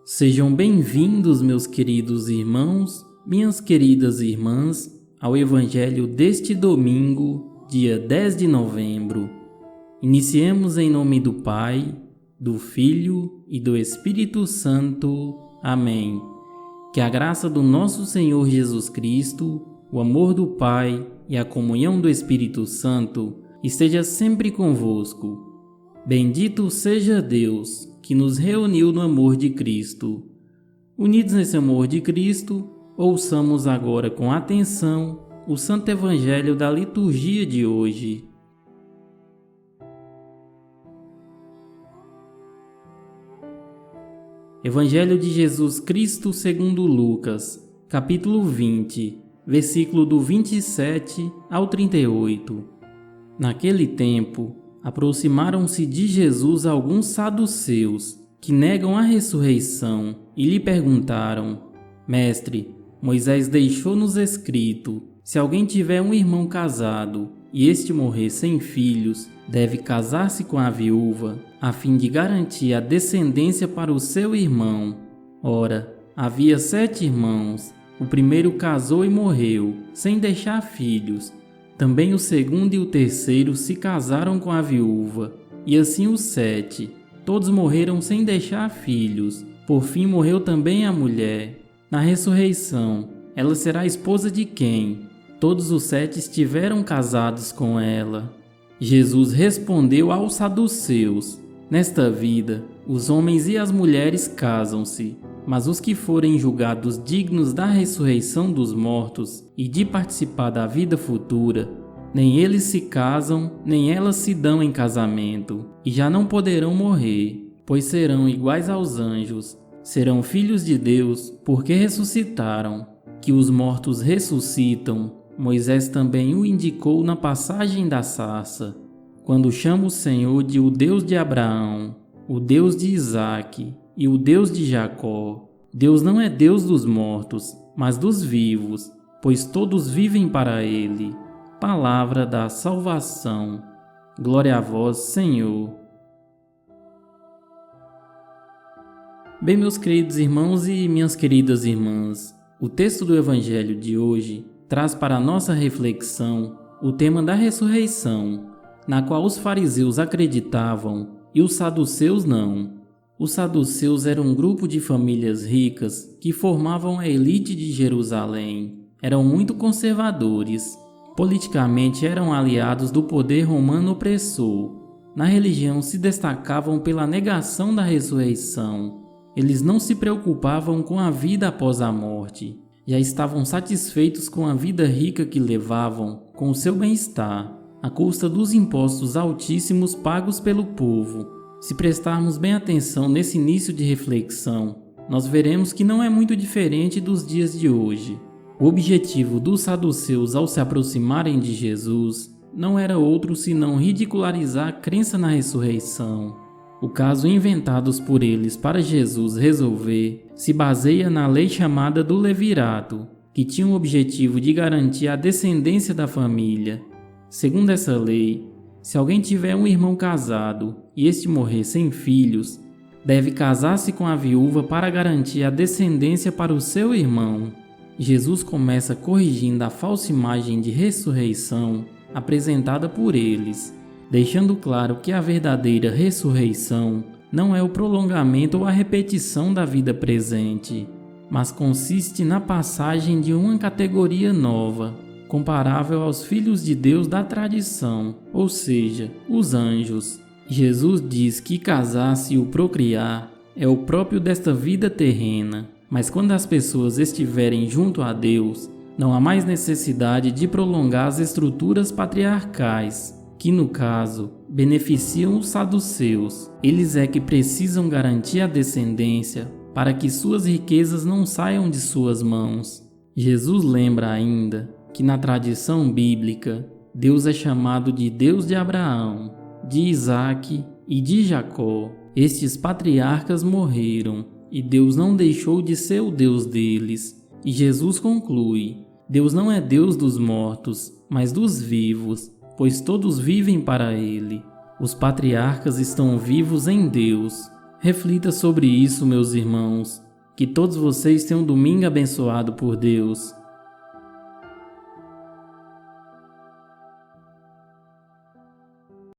Sejam bem-vindos, meus queridos irmãos, minhas queridas irmãs, ao Evangelho deste domingo, dia 10 de novembro. Iniciemos em nome do Pai, do Filho e do Espírito Santo. Amém. Que a graça do nosso Senhor Jesus Cristo, o amor do Pai e a comunhão do Espírito Santo esteja sempre convosco. Bendito seja Deus, que nos reuniu no amor de Cristo. Unidos nesse amor de Cristo, ouçamos agora com atenção o Santo Evangelho da liturgia de hoje. Evangelho de Jesus Cristo segundo Lucas, capítulo 20, versículo do 27 ao 38. Naquele tempo, aproximaram-se de Jesus alguns saduceus, que negam a ressurreição, e lhe perguntaram: Mestre, Moisés deixou-nos escrito: se alguém tiver um irmão casado, e este morrer sem filhos, deve casar-se com a viúva, a fim de garantir a descendência para o seu irmão. Ora, havia 7 irmãos. O primeiro casou e morreu, sem deixar filhos. Também o segundo e o terceiro se casaram com a viúva, e assim os 7. Todos morreram sem deixar filhos. Por fim morreu também a mulher. Na ressurreição, ela será esposa de quem? Todos os 7 estiveram casados com ela. Jesus respondeu aos saduceus: Nesta vida, os homens e as mulheres casam-se, mas os que forem julgados dignos da ressurreição dos mortos e de participar da vida futura, nem eles se casam, nem elas se dão em casamento, e já não poderão morrer, pois serão iguais aos anjos. Serão filhos de Deus, porque ressuscitaram. Que os mortos ressuscitam, Moisés também o indicou na passagem da sarça, quando chama o Senhor de o Deus de Abraão, o Deus de Isaque e o Deus de Jacó. Deus não é Deus dos mortos, mas dos vivos, pois todos vivem para Ele. Palavra da salvação. Glória a vós, Senhor. Bem, meus queridos irmãos e minhas queridas irmãs, o texto do Evangelho de hoje traz para a nossa reflexão o tema da ressurreição, na qual os fariseus acreditavam e os saduceus não. Os saduceus eram um grupo de famílias ricas que formavam a elite de Jerusalém. Eram muito conservadores. Politicamente eram aliados do poder romano opressor. Na religião se destacavam pela negação da ressurreição. Eles não se preocupavam com a vida após a morte. Já estavam satisfeitos com a vida rica que levavam, com o seu bem-estar, à custa dos impostos altíssimos pagos pelo povo. Se prestarmos bem atenção nesse início de reflexão, nós veremos que não é muito diferente dos dias de hoje. O objetivo dos saduceus ao se aproximarem de Jesus não era outro senão ridicularizar a crença na ressurreição. O caso inventados por eles para Jesus resolver se baseia na lei chamada do Levirato, que tinha o objetivo de garantir a descendência da família. Segundo essa lei, se alguém tiver um irmão casado e este morrer sem filhos, deve casar-se com a viúva para garantir a descendência para o seu irmão. Jesus começa corrigindo a falsa imagem de ressurreição apresentada por eles, deixando claro que a verdadeira ressurreição não é o prolongamento ou a repetição da vida presente, mas consiste na passagem de uma categoria nova, comparável aos filhos de Deus da tradição, ou seja, os anjos. Jesus diz que casar-se ou procriar é o próprio desta vida terrena, mas quando as pessoas estiverem junto a Deus, não há mais necessidade de prolongar as estruturas patriarcais, que no caso beneficiam os saduceus. Eles é que precisam garantir a descendência para que suas riquezas não saiam de suas mãos. Jesus lembra ainda que na tradição bíblica, Deus é chamado de Deus de Abraão, de Isaque e de Jacó. Estes patriarcas morreram e Deus não deixou de ser o Deus deles. E Jesus conclui: Deus não é Deus dos mortos, mas dos vivos, pois todos vivem para Ele. Os patriarcas estão vivos em Deus, Reflita sobre isso, meus irmãos. Que todos vocês tenham um domingo abençoado por Deus.